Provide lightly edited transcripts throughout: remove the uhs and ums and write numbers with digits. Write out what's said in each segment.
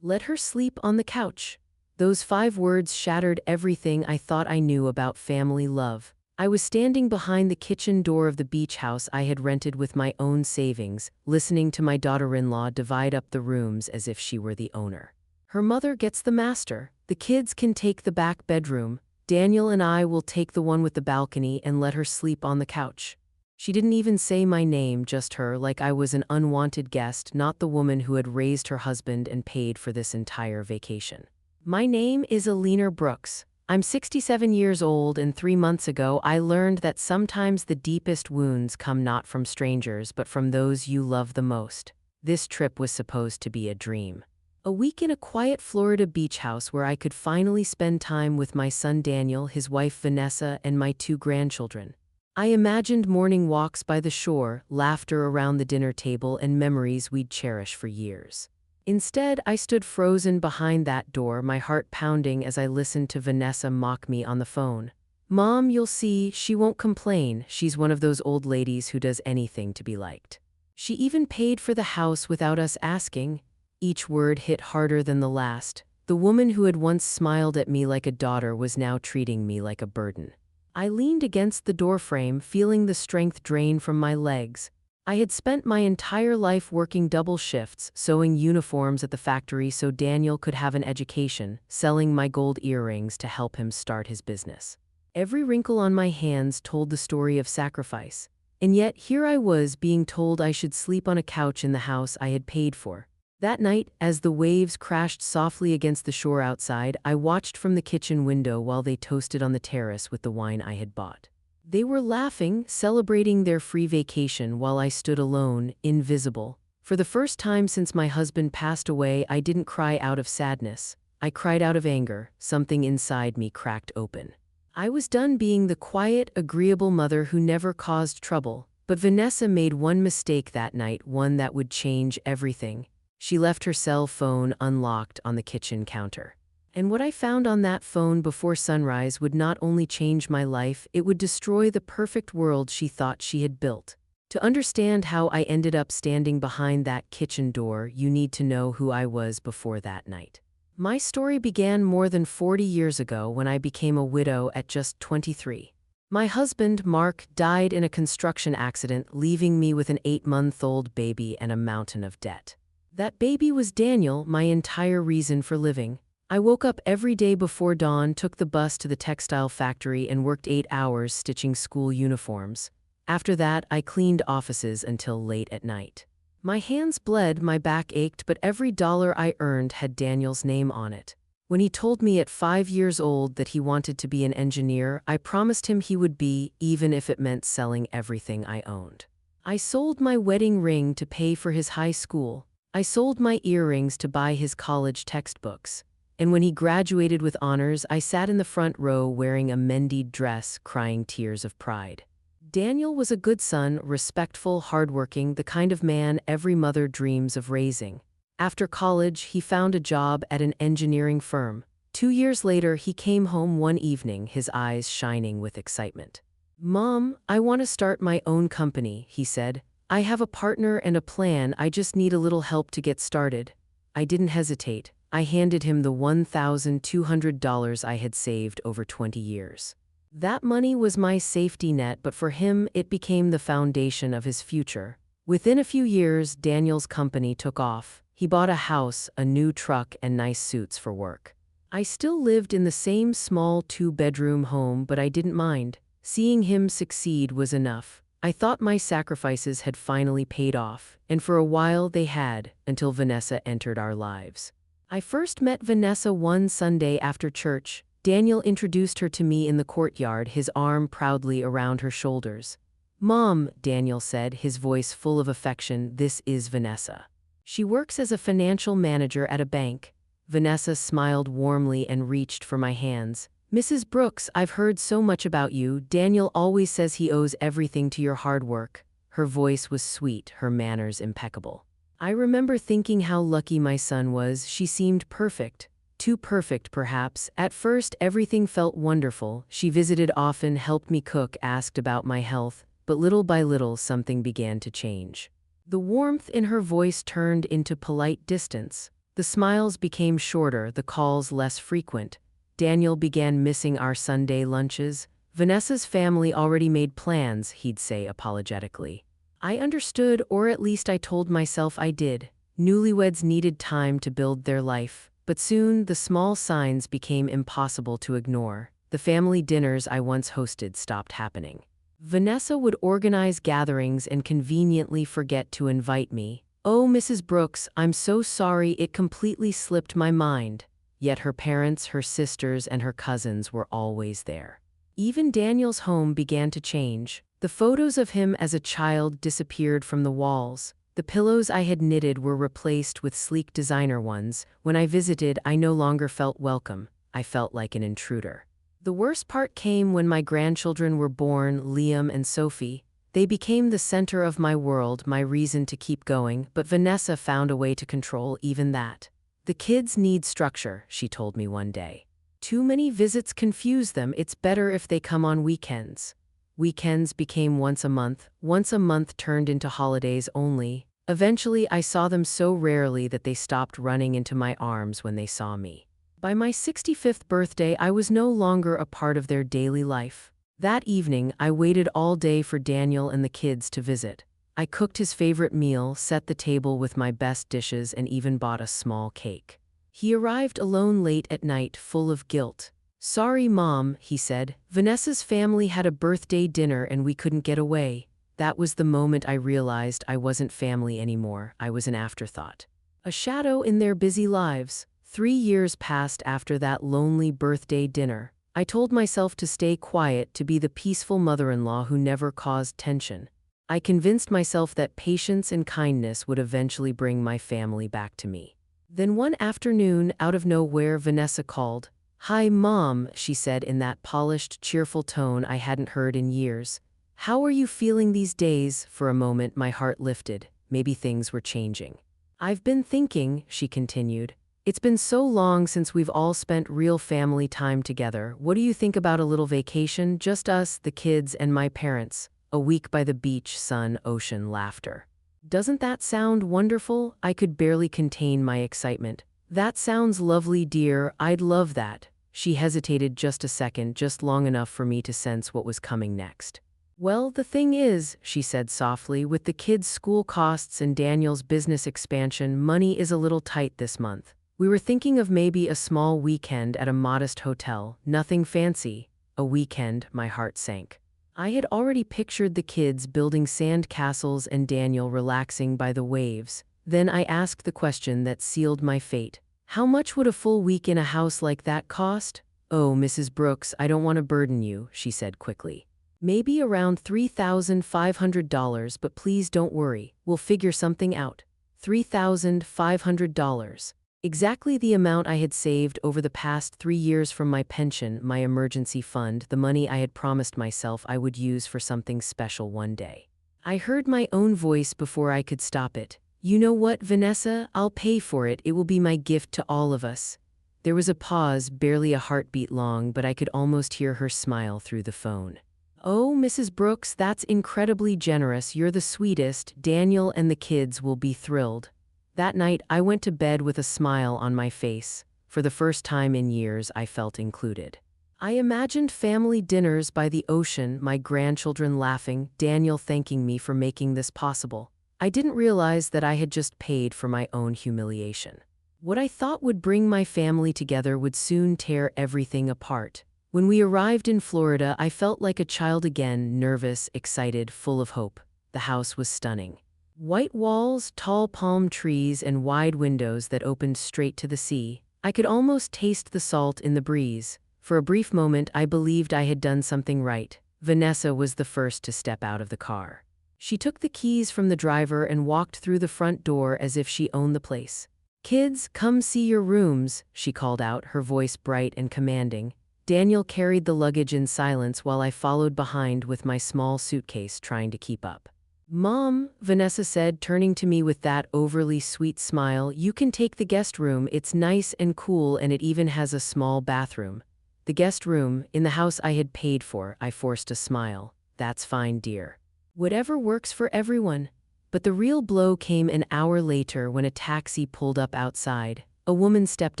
Let her sleep on the couch. Those 5 words shattered everything I thought I knew about family love. I was standing behind the kitchen door of the beach house I had rented with my own savings, listening to my daughter-in-law divide up the rooms as if she were the owner. Her mother gets the master. The kids can take the back bedroom. Daniel and I will take the one with the balcony and let her sleep on the couch. She didn't even say my name, just her, like I was an unwanted guest, not the woman who had raised her husband and paid for this entire vacation. My name is Alina Brooks. I'm 67 years old, and 3 months ago I learned that sometimes the deepest wounds come not from strangers but from those you love the most. This trip was supposed to be a dream. A week in a quiet Florida beach house where I could finally spend time with my son Daniel, his wife Vanessa, and my 2 grandchildren. I imagined morning walks by the shore, laughter around the dinner table, and memories we'd cherish for years. Instead, I stood frozen behind that door, my heart pounding as I listened to Vanessa mock me on the phone. "Mom, you'll see, she won't complain. She's one of those old ladies who does anything to be liked. She even paid for the house without us asking." Each word hit harder than the last. The woman who had once smiled at me like a daughter was now treating me like a burden. I leaned against the doorframe, feeling the strength drain from my legs. I had spent my entire life working double shifts, sewing uniforms at the factory so Daniel could have an education, selling my gold earrings to help him start his business. Every wrinkle on my hands told the story of sacrifice. And yet here I was being told I should sleep on a couch in the house I had paid for. That night, as the waves crashed softly against the shore outside, I watched from the kitchen window while they toasted on the terrace with the wine I had bought. They were laughing, celebrating their free vacation while I stood alone, invisible. For the first time since my husband passed away, I didn't cry out of sadness. I cried out of anger. Something inside me cracked open. I was done being the quiet, agreeable mother who never caused trouble. But Vanessa made one mistake that night, one that would change everything. She left her cell phone unlocked on the kitchen counter. And what I found on that phone before sunrise would not only change my life, it would destroy the perfect world she thought she had built. To understand how I ended up standing behind that kitchen door, you need to know who I was before that night. My story began more than 40 years ago when I became a widow at just 23. My husband, Mark, died in a construction accident, leaving me with an 8-month-old baby and a mountain of debt. That baby was Daniel, my entire reason for living. I woke up every day before dawn, took the bus to the textile factory, and worked 8 hours stitching school uniforms. After that, I cleaned offices until late at night. My hands bled, my back ached, but every dollar I earned had Daniel's name on it. When he told me at 5 years old that he wanted to be an engineer, I promised him he would be, even if it meant selling everything I owned. I sold my wedding ring to pay for his high school. I sold my earrings to buy his college textbooks. And when he graduated with honors, I sat in the front row wearing a mendied dress, crying tears of pride. Daniel was a good son, respectful, hardworking, the kind of man every mother dreams of raising. After college, he found a job at an engineering firm. 2 years later, he came home one evening, his eyes shining with excitement. "Mom, I want to start my own company," he said. "I have a partner and a plan, I just need a little help to get started." I didn't hesitate. I handed him the $1,200 I had saved over 20 years. That money was my safety net, but for him, it became the foundation of his future. Within a few years, Daniel's company took off. He bought a house, a new truck, and nice suits for work. I still lived in the same small 2-bedroom home, but I didn't mind. Seeing him succeed was enough. I thought my sacrifices had finally paid off, and for a while they had, until Vanessa entered our lives. I first met Vanessa one Sunday after church. Daniel introduced her to me in the courtyard, his arm proudly around her shoulders. "Mom," Daniel said, his voice full of affection, "this is Vanessa. She works as a financial manager at a bank." Vanessa smiled warmly and reached for my hands. "Mrs. Brooks, I've heard so much about you. Daniel always says he owes everything to your hard work." Her voice was sweet, her manners impeccable. I remember thinking how lucky my son was. She seemed perfect. Too perfect, perhaps. At first, everything felt wonderful. She visited often, helped me cook, asked about my health. But little by little, something began to change. The warmth in her voice turned into polite distance. The smiles became shorter, the calls less frequent. Daniel began missing our Sunday lunches. Vanessa's family already made plans, he'd say apologetically. I understood, or at least I told myself I did. Newlyweds needed time to build their life, but soon the small signs became impossible to ignore. The family dinners I once hosted stopped happening. Vanessa would organize gatherings and conveniently forget to invite me. "Oh, Mrs. Brooks, I'm so sorry, it completely slipped my mind." Yet her parents, her sisters, and her cousins were always there. Even Daniel's home began to change. The photos of him as a child disappeared from the walls. The pillows I had knitted were replaced with sleek designer ones. When I visited, I no longer felt welcome. I felt like an intruder. The worst part came when my grandchildren were born, Liam and Sophie. They became the center of my world, my reason to keep going, but Vanessa found a way to control even that. "The kids need structure," she told me one day. "Too many visits confuse them, it's better if they come on weekends." Weekends became once a month turned into holidays only. Eventually, I saw them so rarely that they stopped running into my arms when they saw me. By my 65th birthday, I was no longer a part of their daily life. That evening, I waited all day for Daniel and the kids to visit. I cooked his favorite meal, set the table with my best dishes, and even bought a small cake. He arrived alone late at night, full of guilt. "Sorry, Mom," he said. "Vanessa's family had a birthday dinner and we couldn't get away." That was the moment I realized I wasn't family anymore. I was an afterthought. A shadow in their busy lives. 3 years passed after that lonely birthday dinner. I told myself to stay quiet, to be the peaceful mother-in-law who never caused tension. I convinced myself that patience and kindness would eventually bring my family back to me. Then one afternoon, out of nowhere, Vanessa called. "Hi, Mom," she said in that polished, cheerful tone I hadn't heard in years. "How are you feeling these days?" For a moment, my heart lifted. Maybe things were changing. "I've been thinking," she continued. "It's been so long since we've all spent real family time together. What do you think about a little vacation? Just us, the kids, and my parents. A week by the beach, sun, ocean, laughter." Doesn't that sound wonderful? I could barely contain my excitement. "That sounds lovely, dear. I'd love that." She hesitated just a second, just long enough for me to sense what was coming next. "Well, the thing is," she said softly, "with the kids' school costs and Daniel's business expansion, money is a little tight this month. We were thinking of maybe a small weekend at a modest hotel, nothing fancy." A weekend, my heart sank. I had already pictured the kids building sand castles and Daniel relaxing by the waves. Then I asked the question that sealed my fate. "How much would a full week in a house like that cost?" "Oh, Mrs. Brooks, I don't want to burden you," she said quickly. "Maybe around $3,500, but please don't worry, we'll figure something out." $3,500. Exactly the amount I had saved over the past 3 years from my pension, my emergency fund, the money I had promised myself I would use for something special one day. I heard my own voice before I could stop it. "You know what, Vanessa? I'll pay for it. It will be my gift to all of us." There was a pause, barely a heartbeat long, but I could almost hear her smile through the phone. "Oh, Mrs. Brooks, that's incredibly generous. You're the sweetest. Daniel and the kids will be thrilled." That night, I went to bed with a smile on my face. For the first time in years, I felt included. I imagined family dinners by the ocean, my grandchildren laughing, Daniel thanking me for making this possible. I didn't realize that I had just paid for my own humiliation. What I thought would bring my family together would soon tear everything apart. When we arrived in Florida, I felt like a child again, nervous, excited, full of hope. The house was stunning. White walls, tall palm trees, and wide windows that opened straight to the sea. I could almost taste the salt in the breeze. For a brief moment, I believed I had done something right. Vanessa was the first to step out of the car. She took the keys from the driver and walked through the front door as if she owned the place. "Kids, come see your rooms," she called out, her voice bright and commanding. Daniel carried the luggage in silence while I followed behind with my small suitcase, trying to keep up. "Mom," Vanessa said, turning to me with that overly sweet smile, "you can take the guest room. It's nice and cool, and it even has a small bathroom." The guest room, in the house I had paid for, I forced a smile. "That's fine, dear. Whatever works for everyone." But the real blow came an hour later when a taxi pulled up outside. A woman stepped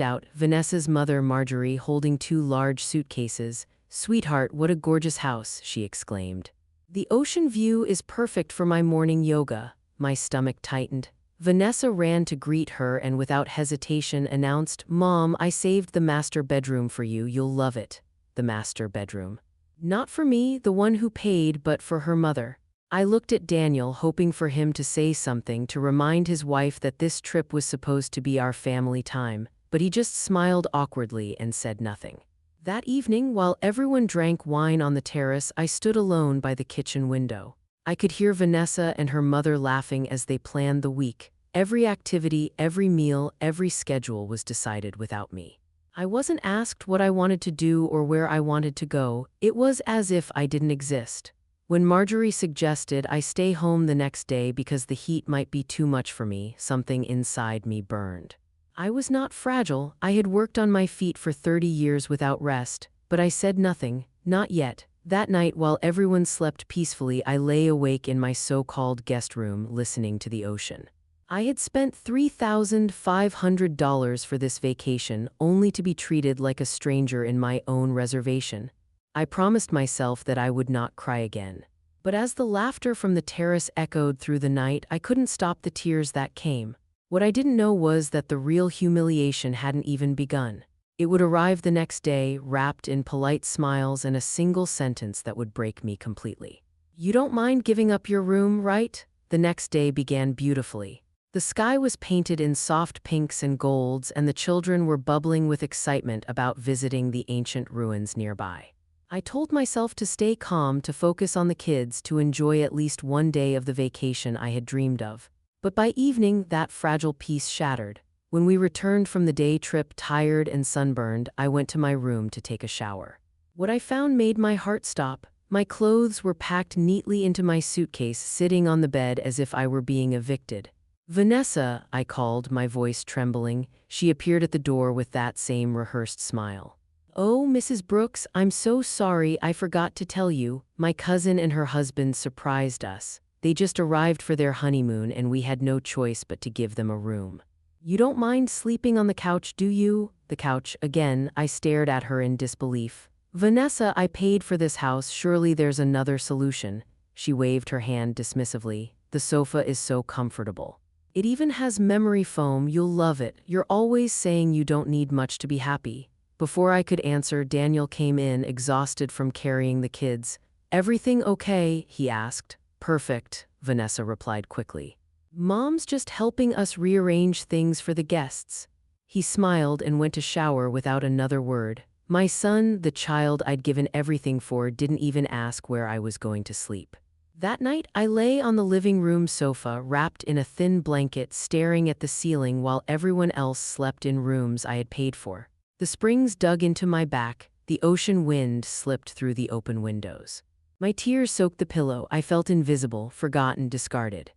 out, Vanessa's mother Marjorie, holding 2 large suitcases. "Sweetheart, what a gorgeous house," she exclaimed. "The ocean view is perfect for my morning yoga." My stomach tightened. Vanessa ran to greet her and without hesitation announced, "Mom, I saved the master bedroom for you, you'll love it." The master bedroom. Not for me, the one who paid, but for her mother. I looked at Daniel, hoping for him to say something to remind his wife that this trip was supposed to be our family time, but he just smiled awkwardly and said nothing. That evening, while everyone drank wine on the terrace, I stood alone by the kitchen window. I could hear Vanessa and her mother laughing as they planned the week. Every activity, every meal, every schedule was decided without me. I wasn't asked what I wanted to do or where I wanted to go. It was as if I didn't exist. When Marjorie suggested I stay home the next day because the heat might be too much for me, something inside me burned. I was not fragile. I had worked on my feet for 30 years without rest, but I said nothing, not yet. That night, while everyone slept peacefully, I lay awake in my so-called guest room listening to the ocean. I had spent $3,500 for this vacation, only to be treated like a stranger in my own reservation. I promised myself that I would not cry again. But as the laughter from the terrace echoed through the night, I couldn't stop the tears that came. What I didn't know was that the real humiliation hadn't even begun. It would arrive the next day, wrapped in polite smiles and a single sentence that would break me completely. "You don't mind giving up your room, right?" The next day began beautifully. The sky was painted in soft pinks and golds, and the children were bubbling with excitement about visiting the ancient ruins nearby. I told myself to stay calm, to focus on the kids, to enjoy at least one day of the vacation I had dreamed of. But by evening, that fragile peace shattered. When we returned from the day trip, tired and sunburned, I went to my room to take a shower. What I found made my heart stop. My clothes were packed neatly into my suitcase, sitting on the bed as if I were being evicted. "Vanessa," I called, my voice trembling. She appeared at the door with that same rehearsed smile. "Oh, Mrs. Brooks, I'm so sorry, I forgot to tell you. My cousin and her husband surprised us. They just arrived for their honeymoon and we had no choice but to give them a room. You don't mind sleeping on the couch, do you?" The couch, again. I stared at her in disbelief. "Vanessa, I paid for this house, surely there's another solution." She waved her hand dismissively. "The sofa is so comfortable. It even has memory foam, you'll love it. You're always saying you don't need much to be happy." Before I could answer, Daniel came in, exhausted from carrying the kids. "Everything okay?" he asked. "Perfect," Vanessa replied quickly. "Mom's just helping us rearrange things for the guests." He smiled and went to shower without another word. My son, the child I'd given everything for, didn't even ask where I was going to sleep. That night, I lay on the living room sofa, wrapped in a thin blanket, staring at the ceiling while everyone else slept in rooms I had paid for. The springs dug into my back, the ocean wind slipped through the open windows. My tears soaked the pillow. I felt invisible, forgotten, discarded.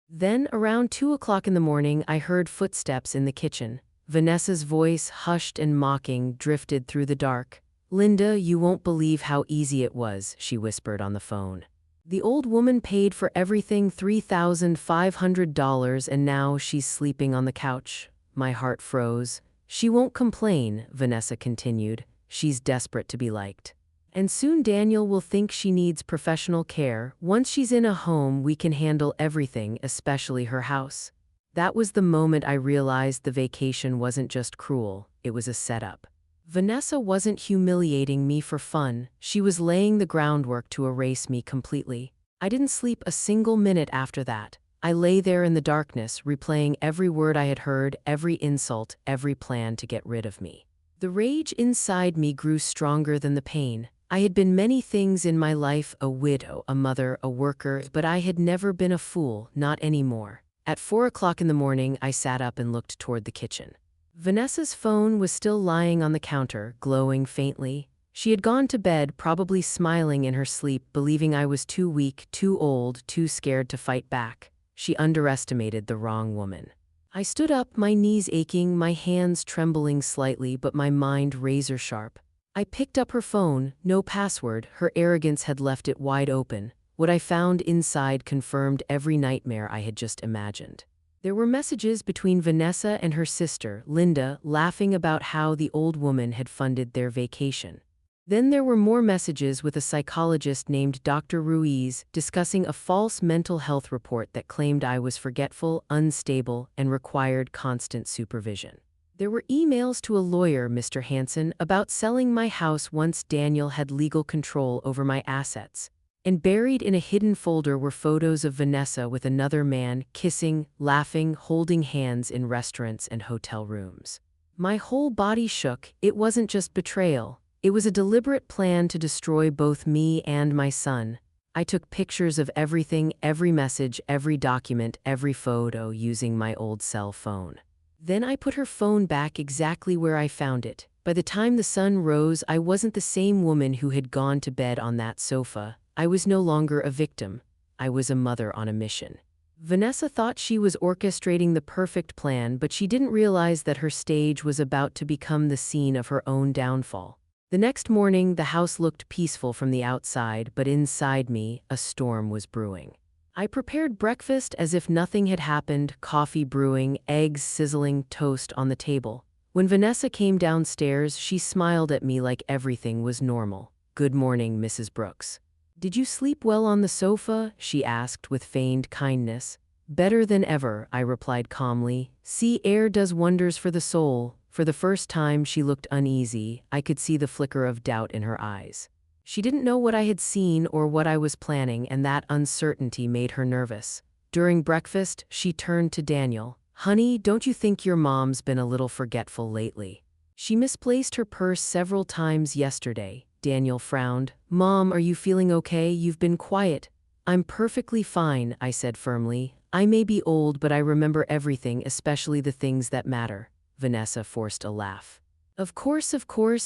Then, around 2 o'clock in the morning, I heard footsteps in the kitchen. Vanessa's voice, hushed and mocking, drifted through the dark. "Linda, you won't believe how easy it was," she whispered on the phone. "The old woman paid for everything, $3,500, and now she's sleeping on the couch." My heart froze. "She won't complain," Vanessa continued. "She's desperate to be liked. And soon Daniel will think she needs professional care. Once she's in a home, we can handle everything, especially her house." That was the moment I realized the vacation wasn't just cruel, it was a setup. Vanessa wasn't humiliating me for fun, she was laying the groundwork to erase me completely. I didn't sleep a single minute after that. I lay there in the darkness, replaying every word I had heard, every insult, every plan to get rid of me. The rage inside me grew stronger than the pain. I had been many things in my life, a widow, a mother, a worker, but I had never been a fool, not anymore. At 4 o'clock in the morning, I sat up and looked toward the kitchen. Vanessa's phone was still lying on the counter, glowing faintly. She had gone to bed, probably smiling in her sleep, believing I was too weak, too old, too scared to fight back. She underestimated the wrong woman. I stood up, my knees aching, my hands trembling slightly, but my mind razor-sharp. I picked up her phone, no password, her arrogance had left it wide open. What I found inside confirmed every nightmare I had just imagined. There were messages between Vanessa and her sister, Linda, laughing about how the old woman had funded their vacation. Then there were more messages with a psychologist named Dr. Ruiz discussing a false mental health report that claimed I was forgetful, unstable, and required constant supervision. There were emails to a lawyer, Mr. Hansen, about selling my house once Daniel had legal control over my assets. And buried in a hidden folder were photos of Vanessa with another man, kissing, laughing, holding hands in restaurants and hotel rooms. My whole body shook. It wasn't just betrayal. It was a deliberate plan to destroy both me and my son. I took pictures of everything, every message, every document, every photo using my old cell phone. Then I put her phone back exactly where I found it. By the time the sun rose, I wasn't the same woman who had gone to bed on that sofa. I was no longer a victim. I was a mother on a mission. Vanessa thought she was orchestrating the perfect plan, but she didn't realize that her stage was about to become the scene of her own downfall. The next morning, the house looked peaceful from the outside, but inside me, a storm was brewing. I prepared breakfast as if nothing had happened, coffee brewing, eggs sizzling, toast on the table. When Vanessa came downstairs, she smiled at me like everything was normal. "Good morning, Mrs. Brooks. Did you sleep well on the sofa?" she asked with feigned kindness. "Better than ever," I replied calmly. "Sea air does wonders for the soul." For the first time, she looked uneasy. I could see the flicker of doubt in her eyes. She didn't know what I had seen or what I was planning, and that uncertainty made her nervous. During breakfast, she turned to Daniel. "Honey, don't you think your mom's been a little forgetful lately? She misplaced her purse several times yesterday." Daniel frowned. "Mom, are you feeling okay? You've been quiet." "I'm perfectly fine," I said firmly. "I may be old, but I remember everything, especially the things that matter." Vanessa forced a laugh. Of course,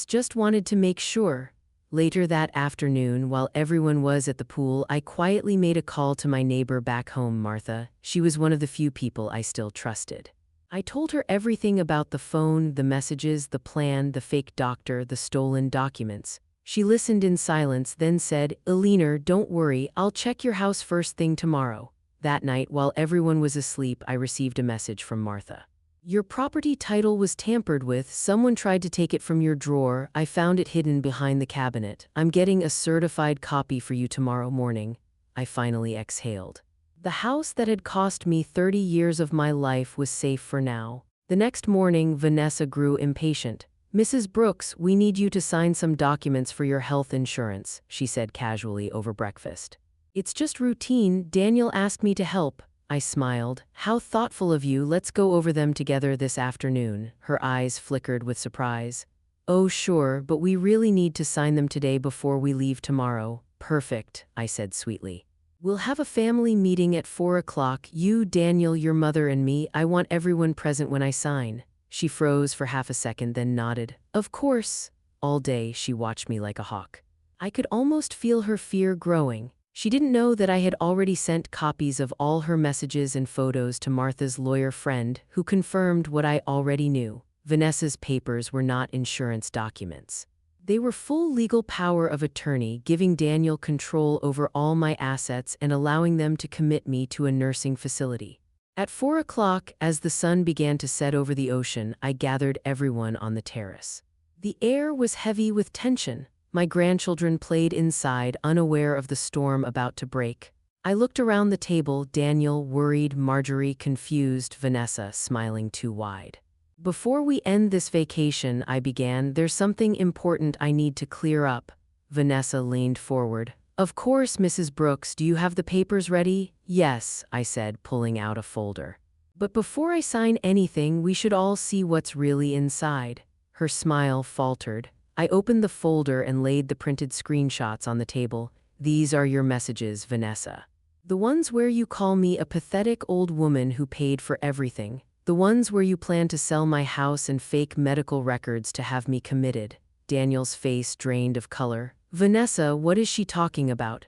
just wanted to make sure." Later that afternoon, while everyone was at the pool, I quietly made a call to my neighbor back home, Martha. She was one of the few people I still trusted. I told her everything about the phone, the messages, the plan, the fake doctor, the stolen documents. She listened in silence, then said, "Eleanor, don't worry, I'll check your house first thing tomorrow." That night, while everyone was asleep, I received a message from Martha. "Your property title was tampered with. Someone tried to take it from your drawer. I found it hidden behind the cabinet. I'm getting a certified copy for you tomorrow morning." I finally exhaled. The house that had cost me 30 years of my life was safe for now. The next morning, Vanessa grew impatient. "Mrs. Brooks, we need you to sign some documents for your health insurance," she said casually over breakfast. "It's just routine. Daniel asked me to help." I smiled. "How thoughtful of you. Let's go over them together this afternoon." Her eyes flickered with surprise. "Oh, sure, but we really need to sign them today before we leave tomorrow." "Perfect," I said sweetly. "We'll have a family meeting at 4 o'clock. You, Daniel, your mother, and me. I want everyone present when I sign." She froze for half a second, then nodded. "Of course." All day, she watched me like a hawk. I could almost feel her fear growing. She didn't know that I had already sent copies of all her messages and photos to Martha's lawyer friend, who confirmed what I already knew. Vanessa's papers were not insurance documents. They were full legal power of attorney, giving Daniel control over all my assets and allowing them to commit me to a nursing facility. At 4 o'clock, as the sun began to set over the ocean, I gathered everyone on the terrace. The air was heavy with tension. My grandchildren played inside, unaware of the storm about to break. I looked around the table, Daniel worried, Marjorie confused, Vanessa smiling too wide. "Before we end this vacation," I began, "there's something important I need to clear up." Vanessa leaned forward. "Of course, Mrs. Brooks, do you have the papers ready?" "Yes," I said, pulling out a folder. "But before I sign anything, we should all see what's really inside." Her smile faltered. I opened the folder and laid the printed screenshots on the table. "These are your messages, Vanessa. The ones where you call me a pathetic old woman who paid for everything. The ones where you plan to sell my house and fake medical records to have me committed." Daniel's face drained of color. "Vanessa, what is she talking about?"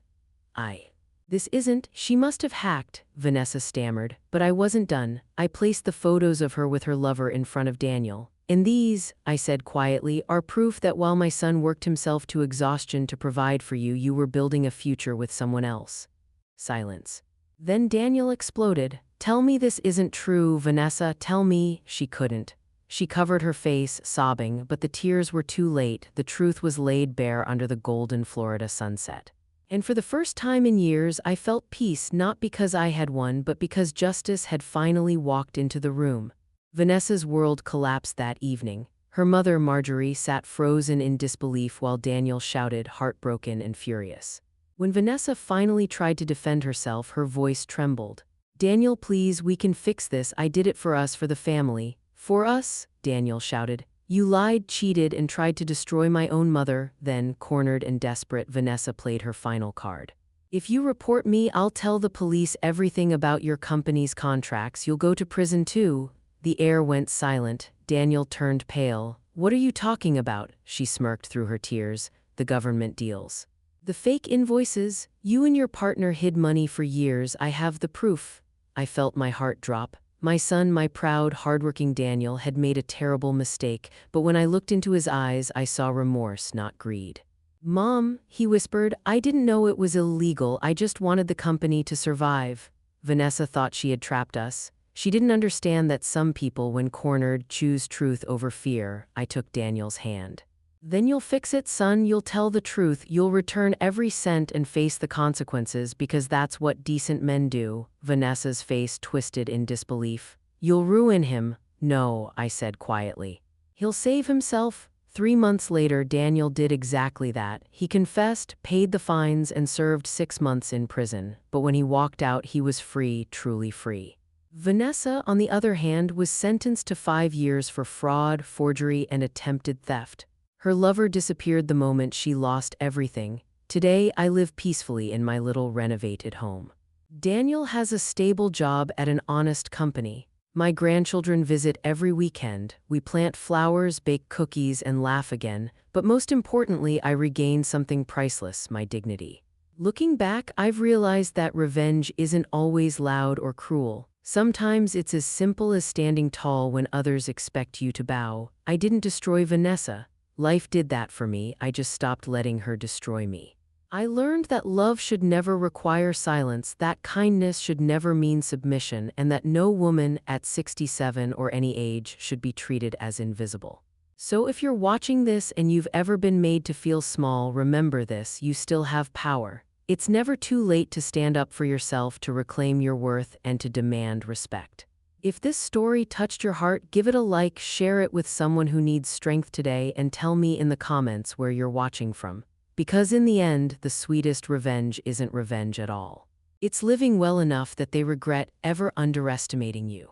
"This isn't, she must have hacked," Vanessa stammered. But I wasn't done. I placed the photos of her with her lover in front of Daniel. "And these," I said quietly, "are proof that while my son worked himself to exhaustion to provide for you, you were building a future with someone else." Silence. Then Daniel exploded. "Tell me this isn't true, Vanessa, tell me." She couldn't. She covered her face, sobbing, but the tears were too late. The truth was laid bare under the golden Florida sunset. And for the first time in years, I felt peace, not because I had won, but because justice had finally walked into the room. Vanessa's world collapsed that evening. Her mother, Marjorie, sat frozen in disbelief while Daniel shouted, heartbroken and furious. When Vanessa finally tried to defend herself, her voice trembled. "Daniel, please, we can fix this. I did it for us, for the family." "For us?" Daniel shouted. "You lied, cheated, and tried to destroy my own mother." Then, cornered and desperate, Vanessa played her final card. "If you report me, I'll tell the police everything about your company's contracts. You'll go to prison too." The air went silent. Daniel turned pale. "What are you talking about?" She smirked through her tears. "The government deals. The fake invoices. You and your partner hid money for years. I have the proof." I felt my heart drop. My son, my proud, hardworking Daniel, had made a terrible mistake, but when I looked into his eyes, I saw remorse, not greed. "Mom," he whispered, "I didn't know it was illegal. I just wanted the company to survive." Vanessa thought she had trapped us. She didn't understand that some people, when cornered, choose truth over fear. I took Daniel's hand. "Then you'll fix it, son. You'll tell the truth. You'll return every cent and face the consequences, because that's what decent men do." Vanessa's face twisted in disbelief. "You'll ruin him." "No," I said quietly. "He'll save himself." 3 months later, Daniel did exactly that. He confessed, paid the fines, and served 6 months in prison. But when he walked out, he was free, truly free. Vanessa, on the other hand, was sentenced to 5 years for fraud, forgery, and attempted theft. Her lover disappeared the moment she lost everything. Today, I live peacefully in my little renovated home. Daniel has a stable job at an honest company. My grandchildren visit every weekend. We plant flowers, bake cookies, and laugh again. But most importantly, I regain something priceless, my dignity. Looking back, I've realized that revenge isn't always loud or cruel. Sometimes it's as simple as standing tall when others expect you to bow. I didn't destroy Vanessa. Life did that for me. I just stopped letting her destroy me. I learned that love should never require silence, that kindness should never mean submission, and that no woman at 67 or any age should be treated as invisible. So if you're watching this and you've ever been made to feel small, remember this: you still have power. It's never too late to stand up for yourself, to reclaim your worth, and to demand respect. If this story touched your heart, give it a like, share it with someone who needs strength today, and tell me in the comments where you're watching from. Because in the end, the sweetest revenge isn't revenge at all. It's living well enough that they regret ever underestimating you.